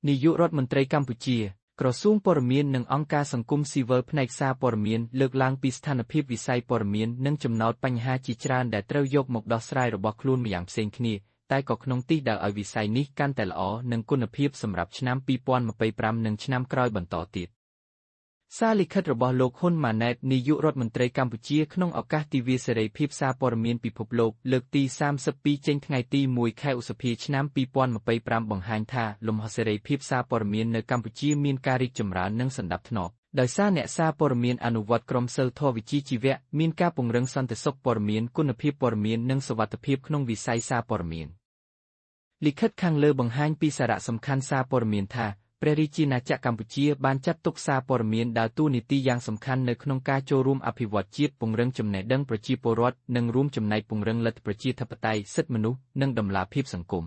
នាយករដ្ឋមន្ត្រីកម្ពុជាក្រសួងព័ត៌មាននិងអង្គការសង្គមស៊ីវិលផ្នែកសារព័ត៌មានលើកឡើងពីស្ថានភាពវិស័យព័ត៌មាននិងចំណោទបញ្ហាជាច្រើនដែលត្រូវយកមកដោះស្រាយរបស់ខ្លួនម្យ៉ាងផ្សេងគ្នាតែក៏ក្នុងទិសដៅឲ្យវិស័យនេះកាន់តែល្អនិងគុណភាពសម្រាប់ឆ្នាំ2025និងឆ្នាំក្រោយបន្តទៀតសារលិខិតរបស់លោកហ៊ុនម៉ាណែតនាយករដ្ឋមន្ត្រីកម្ពុជាក្នុងឱកាសទិវាសេរីភាពសារព័ត៌មានពិភពលោកលើកទី32ចេញថ្ងៃទី1ខែឧសភាឆ្នាំ2025បង្ហាញថាលំហសេរីភាពសារព័ត៌មាននៅកម្ពុជាមានការរីកចម្រើននិងសណ្ដាប់ធ្នាប់ដោយសារអ្នកសារព័ត៌មានអនុវត្តក្រមសីលធម៌វិជ្ជាជីវៈមានការពង្រឹងសន្តិសុខព័ត៌មានគុណភាពព័ត៌មាននិងសុវត្ថិភាពក្នុងវិស័យសារព័ត៌មានលិខិតខាងលើបង្ហាញពីសារៈសំខាន់សារព័ត៌មានថាព្រះរាជាណាចក្រកម្ពុជាបានចាត់ទុកសារព័ត៌មានដើរតួនាទីយ៉ាងសំខាន់នៅក្នុងការចូលរួមអភិវឌ្ឍជាតិពង្រឹងចំណេះដឹងប្រជាពលរដ្ឋនិងរួមចំណែកពង្រឹងលទ្ធិប្រជាធិបតេយ្យសិទ្ធិមនុស្សនិងតម្លាភាពសង្គម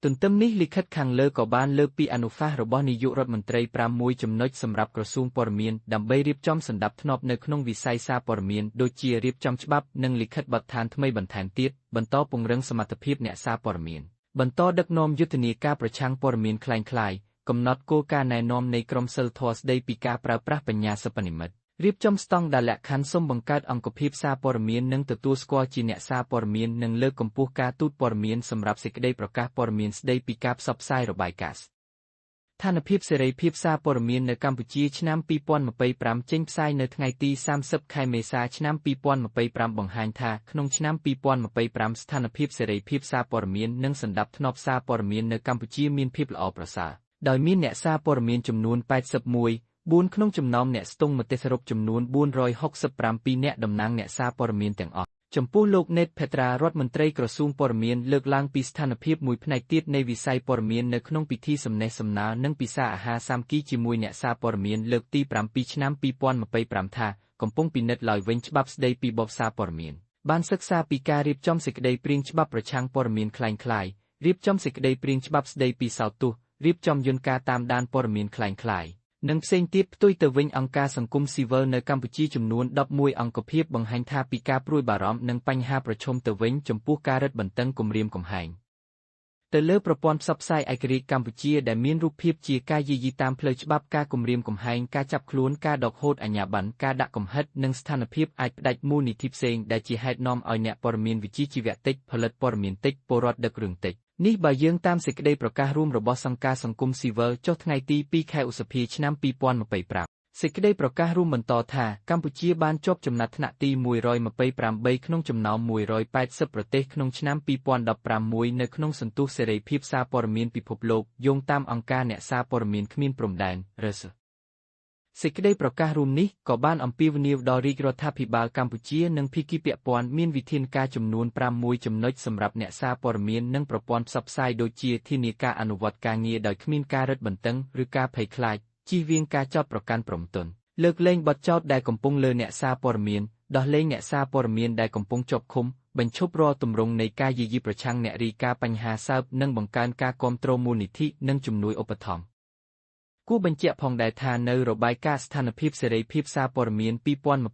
ទន្ទឹមនេះលិខិតខាងលើក៏បានលើកពីអនុសាសន៍របស់នាយករដ្ឋមន្ត្រី6ចំណុចសម្រាប់ក្រសួងព័ត៌មានដើម្បីរៀបចំសណ្ដាប់ធ្នាប់នៅក្នុងវិស័យសារព័ត៌មានដូចជារៀបចំច្បាប់និងលិខិតបទដ្ឋានថ្មីបន្ថែមទៀតបន្តពង្រឹងសមត្ថភាពអ្នកសារព័ត៌មានបន្តដឹកនាំយុទ្ធនាការប្រឆាំងព័ត៌មានក្លែងក្លាយកំណត់គោលការណ៍ណែនាំនៃក្រមសីលធម៌ស្តីពីការប្រើប្រាស់បញ្ញាសិប្បនិម្មិតរៀបចំស្តង់ដារលក្ខខណ្ឌសូមបង្កើតអង្គភាពសារព័ត៌មាននិងទទួលស្គាល់ជាអ្នកសារព័ត៌មាននិងលើកកម្ពស់ការទូតព័ត៌មានសម្រាប់សេចក្តីប្រកាសព័ត៌មានស្តីពីការផ្សព្វផ្សាយរបាយការណ៍ស្ថានភាពសេរីភាពសារព័ត៌មាននៅកម្ពុជាឆ្នាំ2025ចេញផ្សាយនៅថ្ងៃទី30ខែមេសាឆ្នាំ2025បង្ហាញថាក្នុងឆ្នាំ2025ស្ថានភាពសេរីភាពសារព័ត៌មាននិងសណ្ដាប់ធ្នាប់សារព័ត៌មាននៅកម្ពុជាមានភាពល្អប្រសើរដោយមានអ្នកសារព័ត៌មានចំនួន81.4ក្នុងចំណោមអ្នកស្ទង់មតិសរុបចំនួន467អ្នកតំណាងអ្នកសារព័ត៌មានទាំងអស់ចំពោះលោកណេតភេត្រារដ្ឋមន្ត្រីក្រសួងព័ត៌មានលើកឡើងពីស្ថានភាពមួយផ្នែកទៀតនៃវិស័យព័ត៌មាននៅក្នុងពិធីសំណេះសំណាលនិងពិសាអាហារសាមគ្គីជាមួយអ្នកសារព័ត៌មានលើកទី7ឆ្នាំ2025ថាកំពុងពិនិត្យឡើងវិញច្បាប់ស្តីពីបទសារព័ត៌មានបានសិក្សាពីការរៀបចំសេចក្តីព្រាងច្បាប់ប្រឆាំងព័ត៌មានក្លែងក្លាយរៀបចំសេចក្តីព្រាងច្បាប់ស្តីពីសោតទោសរៀបចំយន្តការតាមដានព័ត៌មានក្លែងក្លាយនិងផ្សេងទៀតផ្ទុយទៅវិញអង្គការសង្គមស៊ីវិលនៅកម្ពុជាចំនួន11អង្គភាពបង្ហាញថាពីការព្រួយបារម្ភនិងបញ្ហាប្រឈមទៅវិញចំពោះការរឹតបន្តឹងគំរាមកំហែងទៅលើប្រព័ន្ធផ្សព្វផ្សាយឯករាជ្យកម្ពុជាដែលមានរូបភាពជាការយាយីតាមផ្លូវច្បាប់ការគំរាមកំហែងការចាប់ខ្លួនការដកហូតអាជ្ញាប័ណ្ណការដាក់កំហិតនិងស្ថានភាពអាចផ្ដាច់មូលនិធិផ្សេងដែលជាហេតុនាំឲ្យអ្នកព័ត៌មានវិជ្ជាជីវៈតិចផលិតព័ត៌មានតិចពលរដ្ឋដឹករឿងតិចនេះបើយើងតាមសេចក្តីប្រកាសរួមរបស់អង្គការសង្គមស៊ីវិលចុះថ្ងៃទី2ខែឧសភាឆ្នាំ2025សេចក្តីប្រកាសរួមបន្តថាកម្ពុជាបានជាប់ចំណាត់ថ្នាក់ទី128ក្នុងចំណោម180ប្រទេសក្នុងឆ្នាំ2016នៅក្នុងសន្ទុះសេរីភាពសារព័ត៌មានពិភពលោកយោងតាមអង្គការអ្នកសារព័ត៌មានគ្មានព្រំដែន RSFសេចក្តីប្រកាសរួមនេះក៏បានអំពាវនាវដល់រាជរដ្ឋាភិបាលកម្ពុជានិងភាគីពាក់ព័ន្ធមានវិធានការចំនួន6ចំណុចសម្រាប់អ្នកសារព័ត៌មាននិងប្រព័ន្ធផ្សព្វផ្សាយដូចជាធានាការអនុវត្តការងារដោយគ្មានការរឹតបន្តឹងឬការភ័យខ្លាចជៀសវាងការចោទប្រកាន់ព្រមទណ្ឌលើកលែងបទចោទដែលកំពុងលើអ្នកសារព័ត៌មានដោះលែងអ្នកសារព័ត៌មានដែលកំពុងជាប់ឃុំបញ្ឈប់រាល់ទម្រង់នៃការយាយីប្រឆាំងអ្នករាយការណ៍បញ្ហាសើបនិងបង្កើនការគាំទ្រមូលនិធិនិងជំនួយឧបត្ថម្ភគួរបញ្ជាក់ផងដែរថានៅរបាយការណ៍ស្ថានភាពសេរីភាពសារព័ត៌មាន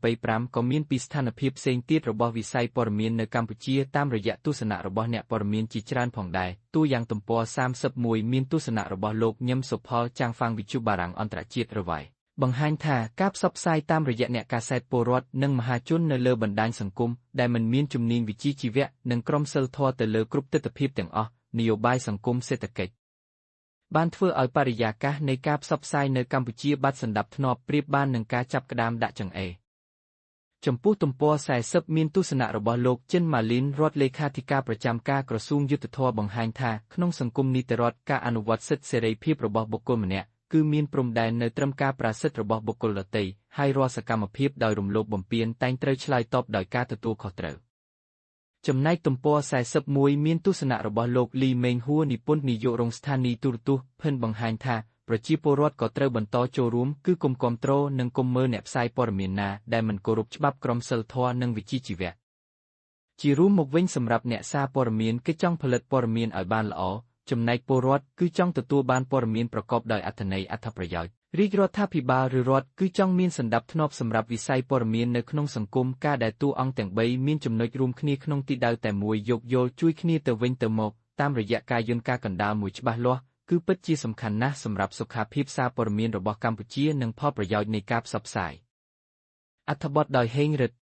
2025ក៏មានពីស្ថានភាពផ្សេងទៀតរបស់វិស័យព័ត៌មាននៅកម្ពុជាតាមរយៈទស្សនៈរបស់អ្នកព័ត៌មានជាច្រើនផងដែរតួយ៉ាងទំព័រ31មានទស្សនៈរបស់លោកញឹមសុផលចាងហ្វាំងវិទ្យុបារាំងអន្តរជាតិរវ៉ៃបង្ហាញថាការផ្សព្វផ្សាយតាមរយៈអ្នកកាសែតពលរដ្ឋនិងមហាជននៅលើបណ្ដាញសង្គមដែលមិនមានជំនាញវិជ្ជាជីវៈនិងក្រមសីលធម៌ទៅលើគ្រប់ទិដ្ឋភាពទាំងអស់នយោបាយសង្គមសេដ្ឋកិច្ចបានធ្វើឲ្យបរិយាកាសនៃការផ្សព្វផ្សាយនៅកម្ពុជាបាត់សណ្ដាប់ធ្នាប់ប្រៀបបាននឹងការចាប់ក្តាមដាក់ចង្អេរចំពោះទំព័រ40មានទស្សនៈរបស់លោកចិនម៉ាលីនរដ្ឋលេខាធិការប្រចាំការក្រសួងយុទ្ធភ័ពបង្ហាញថាក្នុងសង្គមនីតិរដ្ឋការអនុវត្តសិទ្ធិសេរីភាពរបស់បុគ្គលម្នាក់គឺមានព្រំដែននៅត្រឹមការប្រាស្រ័យរបស់បុគ្គលដទៃហើយរាល់សកម្មភាពដោយរំលោភបំពានតែងត្រូវឆ្លើយតបដោយការទទួលខុសត្រូវចំណែកទំព័រ41មានទស្សនៈរបស់លោកលីមេងហួរនិពន្ធនាយករងស្ថានីយទូរទស្សន៍ភិនបង្ហាញថាប្រជាពលរដ្ឋក៏ត្រូវបន្តចូលរួមគឺគុំគាំទ្រនិងគុំមើលអ្នកផ្សាយព័ត៌មានណាដែលមិនគោរពច្បាប់ក្រមសីលធម៌និងវិជ្ជាជីវៈជារួមមកវិញសម្រាប់អ្នកសារព័ត៌មានគឺចង់ផលិតព័ត៌មានឲ្យបានល្អចំណែកពលរដ្ឋគឺចង់ទទួលបានព័ត៌មានប្រកបដោយអត្ថន័យអត្ថប្រយោជន៍រាជរដ្ឋាភិបាលឬរដ្ឋគឺចង់មានសណ្ដាប់ធ្នាប់សម្រាប់វិស័យព័ត៌មាននៅក្នុងសង្គមការដែលតួអង្គទាំង3មានចំណុចរួមគ្នាក្នុងទិសដៅតែមួយយោគយល់ជួយគ្នាទៅវិញទៅមកតាមរយៈការយន្តការកណ្ដាលមួយច្បាស់លាស់ គឺពិតជាសំខាន់ណាស់សម្រាប់សុខាភាពសារព័ត៌មានរបស់កម្ពុជានិងផលប្រយោជន៍នៃការផ្សព្វផ្សាយអត្ថបទដោយហេងរិទ្ធ